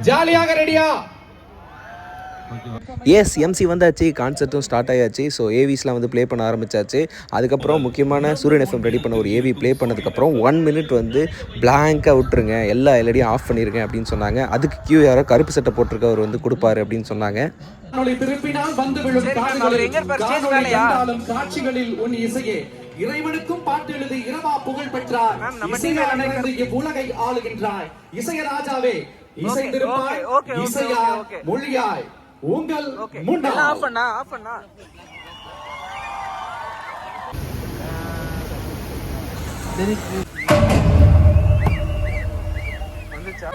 ஜாலியாக ரெடியா? S, MC வந்தாச்சு, கான்சர்ட்டும் ஸ்டார்ட் ஆயாச்சு. ஸோ ஏவிஸ்லாம் வந்து ப்ளே பண்ண ஆரம்பிச்சாச்சு. அதுக்கப்புறம் முக்கியமான சூரியன் எஃப்எம் ரெடி பண்ண ஒரு ஏவி ப்ளே பண்ணதுக்கப்புறம் 1 மினிட் வந்து பிளாங்காக விட்டுருங்க, எல்லா எல்இடியும் ஆஃப் பண்ணிருங்க அப்படின்னு சொன்னாங்க. அதுக்கு கியூ யாரோ கருப்பு சட்டை போட்டிருக்கவர் வந்து கொடுப்பாரு அப்படின்னு சொன்னாங்க. திருப்பினால் வந்து விழும் காட்சிகளில் உன் இசையே இறைவனுக்கும் பாட்டு எழுதி இரவா புகழ் பெற்றார். உலகை ஆளுகின்றாய் இசையராஜாவே. இசை திருப்பாய் இசையாய் மொழியாய் உங்கள் முன்னாள் ஆஃப் பண்ணா வந்துச்சா?